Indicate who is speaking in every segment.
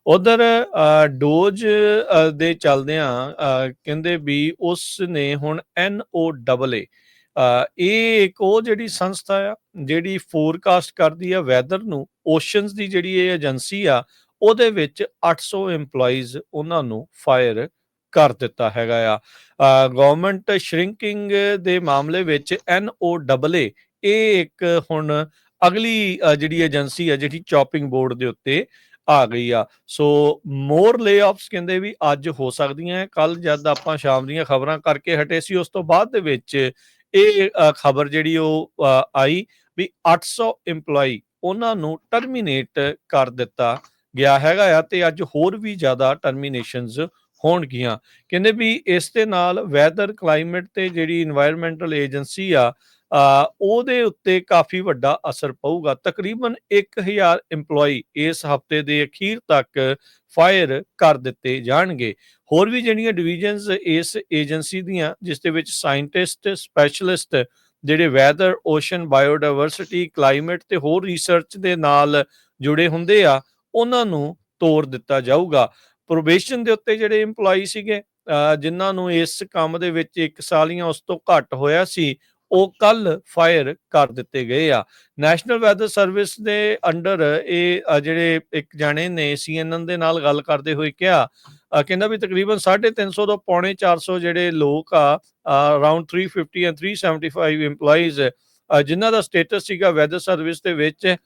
Speaker 1: ਉਧਰ ਡੋਜ ਦੇ ਚੱਲਦਿਆਂ ਕਹਿੰਦੇ ਵੀ ਉਸ ਨੇ ਹੁਣ NOAA ਇਹ ਇੱਕ ਉਹ ਜਿਹੜੀ ਸੰਸਥਾ ਆ ਜਿਹੜੀ ਫੋਰਕਾਸਟ ਕਰਦੀ ਆ ਵੈਦਰ ਨੂੰ, ਓਸ਼ਨਸ ਦੀ ਜਿਹੜੀ ਇਹ ਏਜੰਸੀ ਆ, ਉਹਦੇ ਵਿੱਚ 800 EMPLOYEES ਉਹਨਾਂ ਨੂੰ ਫਾਇਰ ਕਰ ਦਿੱਤਾ ਹੈਗਾ ਆ। ਗਵਰਨਮੈਂਟ ਸ਼ਰਿੰਕਿੰਗ ਦੇ ਮਾਮਲੇ ਵਿੱਚ NOAA ਇਹ ਇੱਕ ਹੁਣ ਅਗਲੀ ਜਿਹੜੀ ਏਜੰਸੀ ਆ ਜਿਹੜੀ ਚੌਪਿੰਗ ਬੋਰਡ ਦੇ ਉੱਤੇ ਆ ਗਈ ਆ। ਸੋ ਮੋਰ ਲੇਆਫਸ ਕਹਿੰਦੇ ਵੀ ਅੱਜ ਹੋ ਸਕਦੀਆਂ। ਕੱਲ ਜਦ ਆਪਾਂ ਸ਼ਾਮ ਦੀਆਂ ਖਬਰਾਂ ਕਰਕੇ ਹਟੇ ਸੀ, ਉਸ ਤੋਂ ਬਾਅਦ ਦੇ ਵਿੱਚ ਇਹ ਖਬਰ ਜਿਹੜੀ ਉਹ ਆਈ ਵੀ 800 EMPLOYEE ਉਹਨਾਂ ਨੂੰ ਟਰਮੀਨੇਟ ਕਰ ਦਿੱਤਾ ਗਿਆ ਹੈਗਾ ਆ, ਤੇ ਅੱਜ ਹੋਰ ਵੀ ਜ਼ਿਆਦਾ ਟਰਮੀਨੇਸ਼ਨਸ ਹੋਣਗੀਆਂ। ਕਹਿੰਦੇ ਵੀ ਇਸ ਦੇ ਨਾਲ ਵੈਦਰ ਕਲਾਈਮੇਟ ਤੇ ਜਿਹੜੀ ਇਨਵਾਇਰਮੈਂਟਲ ਏਜੰਸੀ ਆ ਉਹਦੇ ਉੱਤੇ ਕਾਫੀ ਵੱਡਾ ਅਸਰ ਪਊਗਾ। ਤਕਰੀਬਨ 1000 EMPLOYEE ਇਸ ਹਫਤੇ ਦੇ ਅਖੀਰ ਤੱਕ ਫਾਇਰ ਕਰ ਦਿੱਤੇ ਜਾਣਗੇ। ਹੋਰ ਵੀ ਜਿਹੜੀਆਂ ਡਿਵੀਜ਼ਨਸ ਇਸ ਏਜੰਸੀ ਦੀਆਂ, ਜਿਸ ਦੇ ਵਿੱਚ ਸਾਇੰਟਿਸਟ, ਸਪੈਸ਼ਲਿਸਟ ਜਿਹੜੇ ਵੈਦਰ, ਓਸ਼ਨ, ਬਾਇਓਡਾਇਵਰਸਿਟੀ, ਕਲਾਈਮੇਟ ਤੇ ਹੋਰ ਰਿਸਰਚ ਦੇ ਨਾਲ ਜੁੜੇ ਹੁੰਦੇ ਆ, ਉਹਨਾਂ ਨੂੰ ਤੋੜ ਦਿੱਤਾ ਜਾਊਗਾ। ਪ੍ਰੋਬੇਸ਼ਨ ਦੇ ਉੱਤੇ ਜਿਹੜੇ EMPLOYEE ਸੀਗੇ ਜਿਨ੍ਹਾਂ ਨੂੰ ਇਸ ਕੰਮ ਦੇ ਵਿੱਚ 1 ਸਾਲ ਜਾਂ ਉਸ ਤੋਂ ਘੱਟ ਹੋਇਆ ਸੀ, ਉਹ ਕੱਲ ਫਾਇਰ ਕਰ ਦਿੱਤੇ ਗਏ ਆ। ਨੈਸ਼ਨਲ ਵੈਦਰ ਸਰਵਿਸ ਦੇ ਅੰਡਰ ਇਹ ਜਿਹੜੇ ਇੱਕ ਜਾਣੇ ਨੇ CNN ਦੇ ਨਾਲ ਗੱਲ ਕਰਦੇ ਹੋਏ ਕਿਹਾ, ਕਹਿੰਦਾ ਵੀ ਤਕਰੀਬਨ 350 ਤੋਂ ਪੌਣੇ 400 ਜਿਹੜੇ ਲੋਕ ਆ, ਅਰਾਊਂਡ 350 and 375 EMPLOYEES ਜਿਨ੍ਹਾਂ ਦਾ ਸਟੇਟਸ ਸੀਗਾ ਵੈਦਰ ਸਰਵਿਸ ਦੇ ਵਿੱਚ,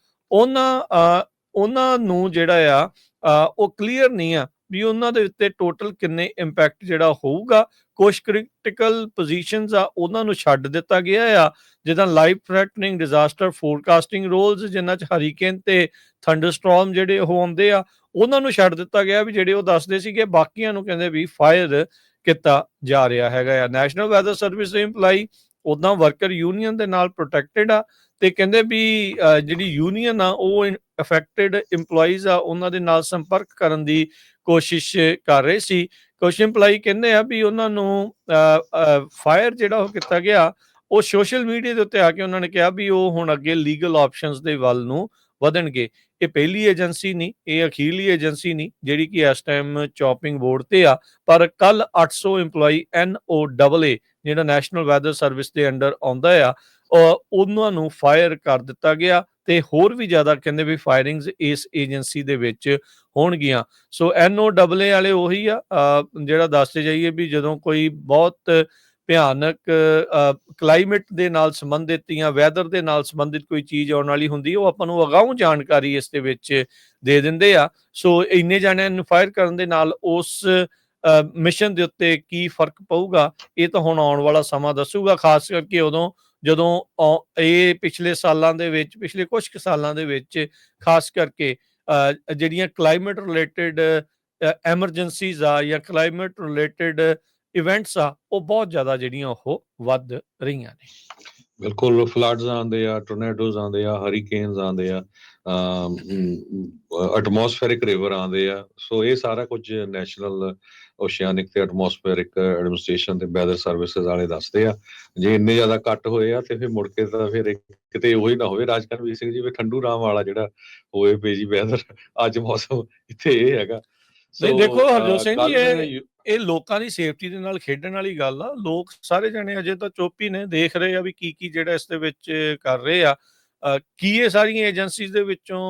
Speaker 1: ਉਹਨਾਂ ਨੂੰ ਜਿਹੜਾ ਆ ਉਹ ਕਲੀਅਰ ਨਹੀਂ ਆ ਵੀ ਉਹਨਾਂ ਦੇ ਉੱਤੇ ਟੋਟਲ ਕਿੰਨੇ ਇੰਪੈਕਟ ਜਿਹੜਾ ਹੋਊਗਾ। ਕੁਛ ਕ੍ਰਿਟੀਕਲ ਪੋਜੀਸ਼ਨਸ ਆ ਉਹਨਾਂ ਨੂੰ ਛੱਡ ਦਿੱਤਾ ਗਿਆ ਆ, ਜਿੱਦਾਂ life threatening disaster forecasting rolls, ਜਿਨ੍ਹਾਂ 'ਚ ਹਰੀਕੇਨ ਤੇ ਥੰਡਰਸਟੋਰਮ ਜਿਹੜੇ ਉਹ ਆਉਂਦੇ ਆ, ਉਹਨਾਂ ਨੂੰ ਛੱਡ ਦਿੱਤਾ ਗਿਆ ਵੀ ਜਿਹੜੇ ਉਹ ਦੱਸਦੇ ਸੀਗੇ। ਬਾਕੀਆਂ ਨੂੰ ਕਹਿੰਦੇ ਵੀ ਫਾਇਰ ਕੀਤਾ ਜਾ ਰਿਹਾ ਹੈਗਾ ਆ। ਨੈਸ਼ਨਲ ਵੈਦਰ ਸਰਵਿਸ ਦੇ EMPLOYEE ਉੱਦਾਂ ਵਰਕਰ ਯੂਨੀਅਨ ਦੇ ਨਾਲ ਪ੍ਰੋਟੈਕਟਡ ਆ, ਤੇ ਕਹਿੰਦੇ ਵੀ ਜਿਹੜੀ ਯੂਨੀਅਨ ਆ ਉਹ ਅਫੈਕਟਡ EMPLOYEES ਆ ਉਹਨਾਂ ਦੇ ਨਾਲ ਸੰਪਰਕ ਕਰਨ ਦੀ ਕੋਸ਼ਿਸ਼ ਕਰ ਰਹੇ ਸੀ। ਕੁਝ EMPLOYEE ਕਹਿੰਦੇ ਆ ਵੀ ਉਹਨਾਂ ਨੂੰ ਫਾਇਰ ਜਿਹੜਾ ਉਹ ਕੀਤਾ ਗਿਆ, ਉਹ ਸੋਸ਼ਲ ਮੀਡੀਆ ਦੇ ਉੱਤੇ ਆ ਕੇ ਉਹਨਾਂ ਨੇ ਕਿਹਾ ਵੀ ਉਹ ਹੁਣ ਅੱਗੇ ਲੀਗਲ ਆਪਸ਼ਨਸ ਦੇ ਵੱਲ ਨੂੰ ਵਧਣਗੇ। ਇਹ ਪਹਿਲੀ ਏਜੰਸੀ ਨਹੀਂ, ਇਹ ਅਖੀਰਲੀ ਏਜੰਸੀ ਨਹੀਂ ਜਿਹੜੀ ਕਿ ਇਸ ਟਾਈਮ ਚੌਪਿੰਗ ਬੋਰਡ ਤੇ ਆ, ਪਰ ਕੱਲ 800 EMPLOYEE NOAA ਜਿਹੜਾ ਨੈਸ਼ਨਲ ਵੈਦਰ ਸਰਵਿਸ ਦੇ ਅੰਡਰ ਆਉਂਦਾ ਆ, ਉਹਨਾਂ ਨੂੰ ਫਾਇਰ ਕਰ ਦਿੱਤਾ ਗਿਆ, ਤੇ ਹੋਰ ਵੀ ਜ਼ਿਆਦਾ ਕਹਿੰਦੇ ਵੀ ਫਾਇਰਿੰਗਸ ਇਸ ਏਜੰਸੀ ਦੇ ਵਿੱਚ ਹੋਣਗੀਆਂ। ਸੋ NOAA ਵਾਲੇ ਉਹੀ ਆ ਜਿਹੜਾ ਦੱਸਦੇ ਜਾਈਏ ਵੀ ਜਦੋਂ ਕੋਈ ਬਹੁਤ ਭਿਆਨਕ ਕਲਾਈਮੇਟ ਦੇ ਨਾਲ ਸੰਬੰਧਿਤ ਜਾਂ ਵੈਦਰ ਦੇ ਨਾਲ ਸੰਬੰਧਿਤ ਕੋਈ ਚੀਜ਼ ਆਉਣ ਵਾਲੀ ਹੁੰਦੀ, ਉਹ ਆਪਾਂ ਨੂੰ ਅਗਾਊਂ ਜਾਣਕਾਰੀ ਇਸ ਦੇ ਵਿੱਚ ਦੇ ਦਿੰਦੇ ਆ। ਸੋ ਇੰਨੇ ਜਾਣਿਆਂ ਨੂੰ ਫਾਇਰ ਕਰਨ ਦੇ ਨਾਲ ਉਸ ਮਿਸ਼ਨ ਦੇ ਉੱਤੇ ਕੀ ਫਰਕ ਪਊਗਾ, ਇਹ ਤਾਂ ਹੁਣ ਆਉਣ ਵਾਲਾ ਸਮਾਂ ਦੱਸੂਗਾ। ਖਾਸ ਕਰਕੇ ਉਦੋਂ ਜਦੋਂ ਇਹ ਪਿਛਲੇ ਕੁਝ ਕੁ ਸਾਲਾਂ ਦੇ ਵਿੱਚ ਖਾਸ ਕਰਕੇ ਜਿਹੜੀਆਂ ਕਲਾਈਮੇਟ ਰਿਲੇਟਡ ਐਮਰਜੈਂਸੀਜ਼ ਆ ਜਾਂ ਕਲਾਈਮੇਟ ਰਿਲੇਟਡ ਇਵੈਂਟਸ ਆ, ਉਹ ਬਹੁਤ ਜ਼ਿਆਦਾ ਜਿਹੜੀਆਂ ਉਹ ਵੱਧ ਰਹੀਆਂ ਨੇ।
Speaker 2: ਬਿਲਕੁਲ, ਫਲੱਡਸ ਆਉਂਦੇ ਆ, ਟੋਰਨੇਡੋਜ਼ ਆਉਂਦੇ ਆ, ਹਰੀਕੇਨਸ ਆਉਂਦੇ ਆ, ਐਟਮੋਸਫੇਰਿਕ ਰਿਵਰ ਆਉਂਦੇ ਆ। ਸੋ ਇਹ ਸਾਰਾ ਕੁਝ ਨੈਸ਼ਨਲ ਓਸ਼ੀਆਨਿਕ ਤੇ ਐਟਮੋਸਫੇਰਿਕ ਐਡਮਿਨਿਸਟ੍ਰੇਸ਼ਨ ਤੇ ਵੈਦਰ ਸਰਵਿਸਿਜ਼ ਵਾਲੇ ਦੱਸਦੇ ਆ। ਜੇ ਇੰਨੇ ਜ਼ਿਆਦਾ ਕੱਟ ਹੋਏ ਆ ਤੇ ਫਿਰ ਮੁੜ ਕੇ ਤਾਂ ਫਿਰ ਕਿਤੇ ਉਹੀ ਨਾ ਹੋਵੇ ਰਾਜਕਰਮਵੀਰ ਸਿੰਘ ਜੀ, ਵੀ ਠੰਡੂ ਰਾਮ ਵਾਲਾ ਜਿਹੜਾ ਹੋਏ ਪਏ ਜੀ ਵੈਦਰ ਅੱਜ ਮੌਸਮ ਇੱਥੇ ਇਹ ਹੈਗਾ।
Speaker 1: ਨਹੀਂ ਦੇਖੋ ਹਰਜੋਤ ਸਿੰਘ ਜੀ, ਇਹ ਲੋਕਾਂ ਦੀ ਸੇਫਟੀ ਦੇ ਨਾਲ ਖੇਡਣ ਵਾਲੀ ਗੱਲ ਆ। ਲੋਕ ਸਾਰੇ ਜਣੇ ਅਜੇ ਤਾਂ ਚੁੱਪ ਹੀ ਨੇ, ਦੇਖ ਰਹੇ ਆ ਵੀ ਕੀ ਜਿਹੜਾ ਇਸ ਦੇ ਵਿੱਚ ਕਰ ਰਹੇ ਆ। ਕੀ ਇਹ ਸਾਰੀਆਂ ਏਜੰਸੀਜ਼ ਦੇ ਵਿੱਚੋਂ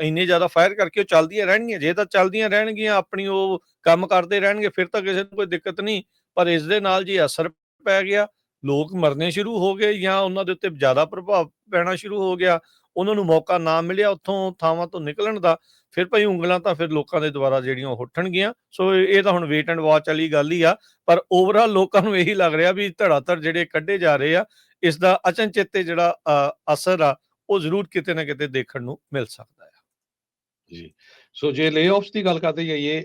Speaker 1: ਇੰਨੇ ਜ਼ਿਆਦਾ ਫਾਇਰ ਕਰਕੇ ਉਹ ਚੱਲਦੀਆਂ ਰਹਿਣਗੀਆਂ? ਜੇ ਤਾਂ ਚੱਲਦੀਆਂ ਰਹਿਣਗੀਆਂ, ਆਪਣੀ ਉਹ ਕੰਮ ਕਰਦੇ ਰਹਿਣਗੇ, ਫਿਰ ਤਾਂ ਕਿਸੇ ਨੂੰ ਕੋਈ ਦਿੱਕਤ ਨਹੀਂ। ਪਰ ਇਸ ਦੇ ਨਾਲ ਜੇ ਅਸਰ ਪੈ ਗਿਆ, ਲੋਕ ਮਰਨੇ ਸ਼ੁਰੂ ਹੋ ਗਏ ਜਾਂ ਉਹਨਾਂ ਦੇ ਉੱਤੇ ਜ਼ਿਆਦਾ ਪ੍ਰਭਾਵ ਪੈਣਾ ਸ਼ੁਰੂ ਹੋ ਗਿਆ, ਉਹਨਾਂ ਨੂੰ ਮੌਕਾ ਨਾ ਮਿਲਿਆ ਉੱਥੋਂ ਥਾਵਾਂ ਤੋਂ ਨਿਕਲਣ ਦਾ, ਫਿਰ ਭਾਈ ਉਂਗਲਾਂ ਤਾਂ ਫਿਰ ਲੋਕਾਂ ਦੇ ਦੁਆਰਾ ਜਿਹੜੀਆਂ ਉਹ ਉੱਠਣਗੀਆਂ। ਸੋ ਇਹ ਤਾਂ ਹੁਣ ਵੇਟ ਐਂਡ ਵਾਚ ਵਾਲੀ ਗੱਲ ਹੀ ਆ। ਪਰ ਓਵਰਆਲ ਲੋਕਾਂ ਨੂੰ ਇਹੀ ਲੱਗ ਰਿਹਾ ਵੀ ਧੜਾਧੜ ਜਿਹੜੇ ਕੱਢੇ ਜਾ ਰਹੇ ਆ, ਇਸ ਦਾ ਅਚਨਚੇਤੇ ਜਿਹੜਾ ਅਸਰ ਆ ਉਹ ਜ਼ਰੂਰ ਕਿਤੇ ਨਾ ਕਿਤੇ ਦੇਖਣ ਨੂੰ ਮਿਲ ਸਕਦਾ ਆ
Speaker 2: ਜੀ। ਸੋ ਜੇ ਲੇਆਫਸ ਦੀ ਗੱਲ ਕਰਦੇ ਜਾਈਏ,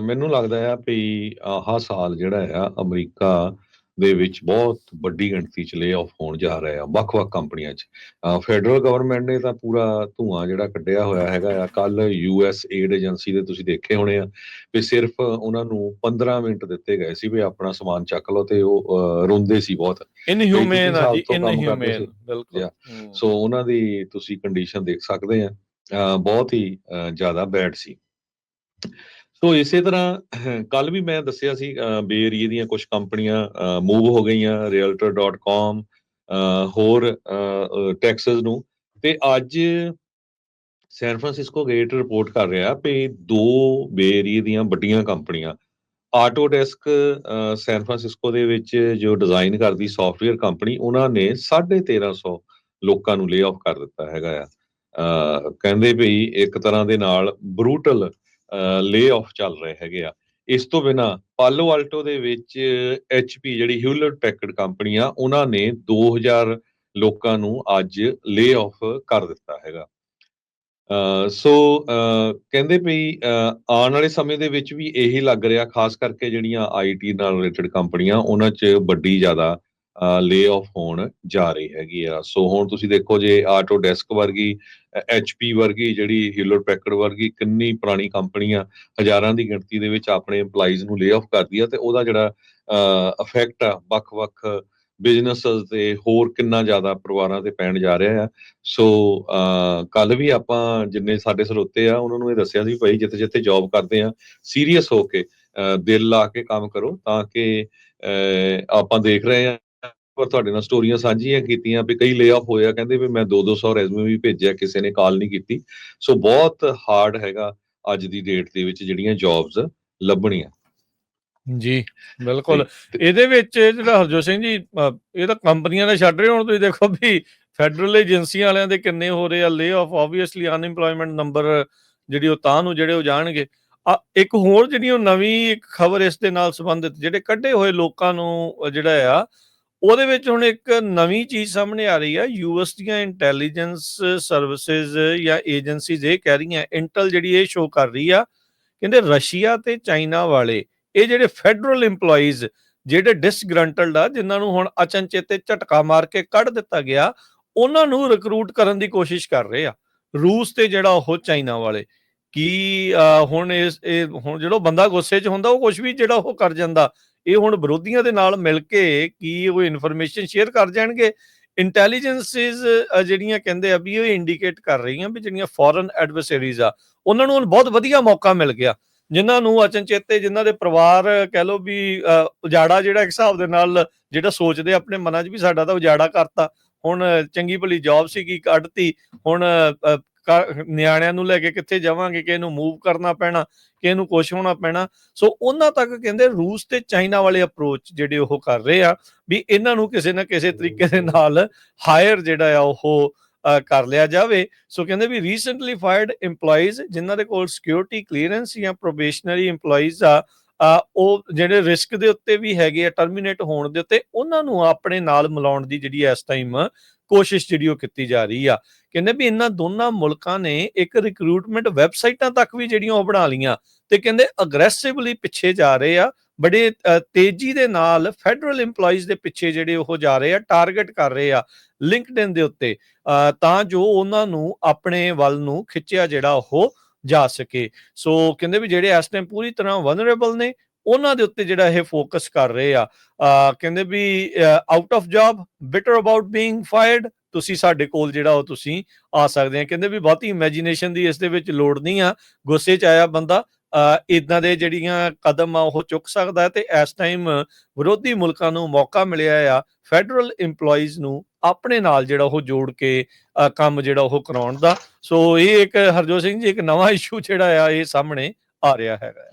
Speaker 2: ਮੈਨੂੰ ਲੱਗਦਾ ਆ ਵੀ ਆਹ ਸਾਲ ਜਿਹੜਾ ਆ ਅਮਰੀਕਾ ਦੇ ਵਿੱਚ ਬਹੁਤ ਵੱਡੀ ਗਿਣਤੀ 'ਚ ਲੇਆਫ ਹੋਣ ਜਾ ਰਹੇ ਆ ਵੱਖ-ਵੱਖ ਕੰਪਨੀਆਂ 'ਚ। ਫੈਡਰਲ ਗਵਰਨਮੈਂਟ ਨੇ ਤਾਂ ਪੂਰਾ ਧੂੰਆਂ ਜਿਹੜਾ ਕੱਢਿਆ ਹੋਇਆ ਹੈਗਾ ਆ। ਕੱਲ USAID ਏਜੰਸੀ ਦੇ ਤੁਸੀਂ ਦੇਖੇ ਹੋਣੇ ਆ ਵੀ ਸਿਰਫ ਉਹਨਾਂ ਨੂੰ 15 ਮਿੰਟ ਦਿੱਤੇ ਗਏ ਸੀ ਵੀ ਆਪਣਾ ਸਮਾਨ ਚੱਕ ਲਓ, ਤੇ ਉਹ ਰੋਂਦੇ ਸੀ ਬਹੁਤ।
Speaker 1: ਇਨਹਿਊਮੇਨ ਆ ਜੀ, ਇਨਹਿਊਮੇਨ, ਬਿਲਕੁਲ।
Speaker 2: ਸੋ ਉਹਨਾਂ ਦੀ ਤੁਸੀਂ ਕੰਡੀਸ਼ਨ ਦੇਖ ਸਕਦੇ ਆ, ਬਹੁਤ ਹੀ ਜ਼ਿਆਦਾ ਬੈਡ ਸੀ। ਸੋ ਇਸੇ ਤਰ੍ਹਾਂ ਕੱਲ ਵੀ ਮੈਂ ਦੱਸਿਆ ਸੀ ਬੇ ਏਰੀਏ ਦੀਆਂ ਕੁਝ ਕੰਪਨੀਆਂ ਮੂਵ ਹੋ ਗਈਆਂ realtor.com ਹੋਰ ਟੈਕਸਸ ਨੂੰ ਤੇ ਅੱਜ ਸੈਨ ਫਰਾਂਸਿਸਕੋ ਗੇਟ ਰਿਪੋਰਟ ਕਰ ਰਿਹਾ ਵੀ ਦੋ ਬੇ ਏਰੀਏ ਦੀਆਂ ਵੱਡੀਆਂ ਕੰਪਨੀਆਂ ਆਟੋਡੈਸਕ ਸੈਨ ਫਰਾਂਸਿਸਕੋ ਦੇ ਵਿੱਚ ਜੋ ਡਿਜ਼ਾਈਨ ਕਰਦੀ ਸੌਫਟਵੇਅਰ ਕੰਪਨੀ ਉਹਨਾਂ ਨੇ 1350 ਲੋਕਾਂ ਨੂੰ ਲੇ ਆਫ ਕਰ ਦਿੱਤਾ ਹੈਗਾ ਆ ਕਹਿੰਦੇ ਵੀ ਇੱਕ ਤਰ੍ਹਾਂ ਦੇ ਨਾਲ ਬਰੂਟਲ ਲੇ ਆਫ ਚੱਲ ਰਹੇ ਹੈਗੇ ਆ ਇਸ ਤੋਂ ਬਿਨਾ ਪਾਲੋ ਆਲਟੋ ਦੇ ਵਿੱਚ HP ਜਿਹੜੀ ਹਿਊਲਟ ਪੈਕਰਡ ਕੰਪਨੀ ਆ ਉਹਨਾਂ ਨੇ 2000 ਲੋਕਾਂ ਨੂੰ ਅੱਜ ਲੇ ਆਫ ਕਰ ਦਿੱਤਾ ਹੈਗਾ ਸੋ ਕਹਿੰਦੇ ਵੀ ਆਉਣ ਵਾਲੇ ਸਮੇਂ ਦੇ ਵਿੱਚ ਵੀ ਇਹੀ ਲੱਗ ਰਿਹਾ ਖਾਸ ਕਰਕੇ ਜਿਹੜੀਆਂ IT ਨਾਲ ਰਿਲੇਟਡ ਕੰਪਨੀਆਂ ਉਹਨਾਂ 'ਚ ਵੱਡੀ ਜ਼ਿਆਦਾ ਲੇ ਆਫ ਹੋਣ ਜਾ ਰਹੀ ਹੈਗੀ ਆ ਸੋ ਹੁਣ ਤੁਸੀਂ ਦੇਖੋ ਜੇ ਆਟੋਡੈਸਕ ਵਰਗੀ HP ਵਰਗੀ ਜਿਹੜੀ ਹਿਊਲਟ ਪੈਕਰਡ ਵਰਗੀ ਕਿੰਨੀ ਪੁਰਾਣੀ ਕੰਪਨੀ ਆ ਹਜ਼ਾਰਾਂ ਦੀ ਗਿਣਤੀ ਦੇ ਵਿੱਚ ਆਪਣੇ EMPLOYEES ਨੂੰ ਲੇ ਆਫ ਕਰਦੀ ਆ ਤੇ ਉਹਦਾ ਜਿਹੜਾ ਇਫੈਕਟ ਆ ਵੱਖ-ਵੱਖ ਬਿਜ਼ਨੈਸਸ ਤੇ ਹੋਰ ਕਿੰਨਾ ਜ਼ਿਆਦਾ ਪਰਿਵਾਰਾਂ ਤੇ ਪੈਣ ਜਾ ਰਿਹਾ ਆ ਸੋ ਕੱਲ ਵੀ ਆਪਾਂ ਜਿੰਨੇ ਸਾਡੇ ਸਰੋਤੇ ਆ ਉਹਨਾਂ ਨੂੰ ਇਹ ਦੱਸਿਆ ਸੀ ਭਾਈ ਜਿੱਥੇ ਜਿੱਥੇ ਜੌਬ ਕਰਦੇ ਆ ਸੀਰੀਅਸ ਹੋ ਕੇ ਦਿਲ ਲਾ ਕੇ ਕੰਮ ਕਰੋ ਤਾਂ ਕਿ ਆਪਾਂ ਦੇਖ ਰਹੇ ਆ ਪਰ ਤੁਹਾਡੇ ਨਾਲ ਸਟੋਰੀਆਂ ਸਾਂਝੀਆਂ ਕੀਤੀਆਂ ਵੀ ਕਈ ਲੇ ਆਫ ਹੋਇਆ ਕਹਿੰਦੇ ਵੀ ਮੈਂ 200 ਰੈਜ਼ੂਮੇ ਵੀ ਭੇਜਿਆ ਕਿਸੇ ਨੇ ਕਾਲ ਨਹੀਂ ਕੀਤੀ ਸੋ ਬਹੁਤ ਹਾਰਡ ਹੈਗਾ ਅੱਜ ਦੀ ਡੇਟ ਦੇ ਵਿੱਚ ਜਿਹੜੀਆਂ ਜੌਬਸ ਲੱਭਣੀਆਂ
Speaker 1: ਜੀ ਬਿਲਕੁਲ ਇਹਦੇ ਵਿੱਚ ਜਿਹੜਾ ਹਰਜੋਤ ਸਿੰਘ ਜੀ ਇਹ ਤਾਂ ਕੰਪਨੀਆਂ ਨੇ ਛੱਡ ਰਹੇ ਹੁਣ ਤੁਸੀਂ ਦੇਖੋ ਵੀ ਫੈਡਰਲ ਏਜੰਸੀਆਂ ਵਾਲਿਆਂ ਦੇ ਕਿੰਨੇ ਹੋ ਰਹੇ ਆ ਲੇ ਆਫ ਆਬਵੀਅਸਲੀ ਅਨਇੰਪਲੋਇਮੈਂਟ ਨੰਬਰ ਜਿਹੜੀ ਉਹ ਤਾਂ ਨੂੰ ਜਿਹੜੇ ਉਹ ਜਾਣਗੇ ਇੱਕ ਹੋਰ ਜਿਹੜੀ ਉਹ ਨਵੀਂ ਇੱਕ ਖਬਰ ਇਸ ਦੇ ਨਾਲ ਸੰਬੰਧਿਤ ਜਿਹੜੇ ਕੱਢੇ ਹੋਏ ਲੋਕਾਂ ਨੂੰ ਜਿਹੜਾ ਆ ਉਹਦੇ ਵਿੱਚ ਹੁਣ ਇੱਕ ਨਵੀਂ ਚੀਜ਼ ਸਾਹਮਣੇ ਆ ਰਹੀ ਆ US ਦੀਆਂ ਇੰਟੈਲੀਜੈਂਸ ਸਰਵਿਸਿਜ਼ ਜਾਂ ਏਜੰਸੀਜ਼ ਇਹ ਕਹਿ ਰਹੀਆਂ ਇੰਟਲ ਜਿਹੜੀ ਇਹ ਸ਼ੋ ਕਰ ਰਹੀ ਆ ਕਹਿੰਦੇ ਰਸ਼ੀਆ ਤੇ ਚਾਈਨਾ ਵਾਲੇ ਇਹ ਜਿਹੜੇ ਫੈਡਰਲ EMPLOYEES ਜਿਹੜੇ ਡਿਸਗਰੰਟਲਡ ਆ ਜਿਨ੍ਹਾਂ ਨੂੰ ਹੁਣ ਅਚਨਚੇਤੇ ਝਟਕਾ ਮਾਰ ਕੇ ਕੱਢ ਦਿੱਤਾ ਗਿਆ ਉਹਨਾਂ ਨੂੰ ਰਿਕਰੂਟ ਕਰਨ ਦੀ ਕੋਸ਼ਿਸ਼ ਕਰ ਰਹੇ ਆ ਰੂਸ ਤੇ ਜਿਹੜਾ ਉਹ ਚਾਈਨਾ ਵਾਲੇ ਕੀ ਹੁਣ ਹੁਣ ਜਿਹੜਾ ਬੰਦਾ ਗੁੱਸੇ 'ਚ ਹੁੰਦਾ ਉਹ ਕੁਝ ਵੀ ਜਿਹੜਾ ਉਹ ਕਰ ਜਾਂਦਾ ਇਹ ਹੁਣ ਵਿਰੋਧੀਆਂ ਦੇ ਨਾਲ ਮਿਲ ਕੇ ਕੀ ਉਹ ਇਨਫੋਰਮੇਸ਼ਨ ਸ਼ੇਅਰ ਕਰ ਜਾਣਗੇ ਇੰਟੈਲੀਜੈਂਸਿਸ ਜਿਹੜੀਆਂ ਕਹਿੰਦੇ ਆ ਵੀ ਇਹ ਇੰਡੀਕੇਟ ਕਰ ਰਹੀਆਂ ਵੀ ਜਿਹੜੀਆਂ ਫੋਰਨ ਐਡਵਰਸਰੀਜ਼ ਆ ਉਹਨਾਂ ਨੂੰ ਹੁਣ ਬਹੁਤ ਵਧੀਆ ਮੌਕਾ ਮਿਲ ਗਿਆ ਜਿਨ੍ਹਾਂ ਨੂੰ ਅਚਨਚੇਤੇ ਜਿਨ੍ਹਾਂ ਦੇ ਪਰਿਵਾਰ ਕਹਿ ਲਓ ਵੀ ਉਜਾੜਾ ਜਿਹੜਾ ਇੱਕ ਹਿਸਾਬ ਦੇ ਨਾਲ ਜਿਹੜਾ ਸੋਚਦੇ ਆਪਣੇ ਮਨਾਂ 'ਚ ਵੀ ਸਾਡਾ ਤਾਂ ਉਜਾੜਾ ਕਰਤਾ ਹੁਣ ਚੰਗੀ ਭਲੀ ਜੌਬ ਸੀਗੀ ਕੱਢਤੀ ਹੁਣ ਨਿਆਣਿਆਂ ਨੂੰ ਲੈ ਕੇ ਕਿੱਥੇ ਜਾਵਾਂਗੇ ਕਿ ਇਹਨੂੰ ਮੂਵ ਕਰਨਾ ਪੈਣਾ ਕਿ ਇਹਨੂੰ ਕੁਛ ਹੋਣਾ ਪੈਣਾ ਸੋ ਉਹਨਾਂ ਤੱਕ ਕਹਿੰਦੇ ਰੂਸ ਤੇ ਚਾਈਨਾ ਵਾਲੇ ਅਪਰੋਚ ਜਿਹੜੇ ਉਹ ਕਰ ਰਹੇ ਆ ਵੀ ਇਹਨਾਂ ਨੂੰ ਕਿਸੇ ਨਾ ਕਿਸੇ ਤਰੀਕੇ ਦੇ ਨਾਲ ਹਾਇਰ ਜਿਹੜਾ ਆ ਉਹ ਕਰ ਲਿਆ ਜਾਵੇ ਸੋ ਕਹਿੰਦੇ ਵੀ ਰੀਸੈਂਟਲੀ ਫਾਇਰਡ EMPLOYEES ਜਿਨ੍ਹਾਂ ਦੇ ਕੋਲ ਸਿਕਿਉਰਿਟੀ ਕਲੀਅਰੈਂਸ ਜਾਂ ਪ੍ਰੋਬੇਸ਼ਨਰੀ EMPLOYEES ਆ ਉਹ ਜਿਹੜੇ ਰਿਸਕ ਦੇ ਉੱਤੇ ਵੀ ਹੈਗੇ ਆ ਟਰਮੀਨੇਟ ਹੋਣ ਦੇ ਉੱਤੇ ਉਹਨਾਂ ਨੂੰ ਆਪਣੇ ਨਾਲ ਮਿਲਾਉਣ ਦੀ ਜਿਹੜੀ ਇਸ ਟਾਈਮ ਕੋਸ਼ਿਸ਼ ਜਿਹੜੀ ਉਹ ਕੀਤੀ ਜਾ ਰਹੀ ਆ ਕਹਿੰਦੇ ਵੀ ਇਹਨਾਂ ਦੋਨਾਂ ਮੁਲਕਾਂ ਨੇ ਇੱਕ ਰਿਕਰੂਟਮੈਂਟ ਵੈਬਸਾਈਟਾਂ ਤੱਕ ਵੀ ਜਿਹੜੀਆਂ ਉਹ ਬਣਾ ਲਈਆਂ ਤੇ ਕਹਿੰਦੇ ਅਗਰੈਸਿਵਲੀ ਪਿੱਛੇ ਜਾ ਰਹੇ ਆ ਬੜੇ ਤੇਜ਼ੀ ਦੇ ਨਾਲ ਫੈਡਰਲ EMPLOYEES ਦੇ ਪਿੱਛੇ ਜਿਹੜੇ ਉਹ ਜਾ ਰਹੇ ਆ ਟਾਰਗੇਟ ਕਰ ਰਹੇ ਆ ਲਿੰਕਡਇਨ ਦੇ ਉੱਤੇ ਤਾਂ ਜੋ ਉਹਨਾਂ ਨੂੰ ਆਪਣੇ ਵੱਲ ਨੂੰ ਖਿੱਚਿਆ ਜਿਹੜਾ ਉਹ ਜਾ ਸਕੇ ਸੋ ਕਹਿੰਦੇ ਵੀ ਜਿਹੜੇ ਇਸ ਟਾਈਮ ਪੂਰੀ ਤਰ੍ਹਾਂ ਵਨਰੇਬਲ ਨੇ ਉਹਨਾਂ ਦੇ ਉੱਤੇ ਜਿਹੜਾ ਇਹ ਫੋਕਸ ਕਰ ਰਹੇ ਆ ਕਹਿੰਦੇ we out of job bitter about being fired ਤੁਸੀਂ ਸਾਡੇ ਕੋਲ ਜਿਹੜਾ ਉਹ ਤੁਸੀਂ ਆ ਸਕਦੇ ਆ ਕਹਿੰਦੇ ਵੀ ਬਹੁਤੀ ਇਮੈਜੀਨੇਸ਼ਨ ਦੀ ਇਸ ਦੇ ਵਿੱਚ ਲੋੜ ਨਹੀਂ ਆ ਗੁੱਸੇ 'ਚ ਆਇਆ ਬੰਦਾ ਇਦਾਂ ਦੇ ਜਿਹੜੀਆਂ ਕਦਮ ਆ ਉਹ ਚੁੱਕ ਸਕਦਾ ਤੇ ਇਸ ਟਾਈਮ ਵਿਰੋਧੀ ਮੁਲਕਾਂ ਨੂੰ ਮੌਕਾ ਮਿਲਿਆ ਆ ਫੈਡਰਲ EMPLOYEES ਨੂੰ ਆਪਣੇ ਨਾਲ ਜਿਹੜਾ ਉਹ ਜੋੜ ਕੇ ਕੰਮ ਜਿਹੜਾ ਉਹ ਕਰਾਉਣ ਦਾ ਸੋ ਇਹ ਇੱਕ ਹਰਜੋਤ ਸਿੰਘ ਜੀ ਇੱਕ ਨਵਾਂ ਇਸ਼ੂ ਜਿਹੜਾ ਆ ਇਹ ਸਾਹਮਣੇ ਆ ਰਿਹਾ ਹੈਗਾ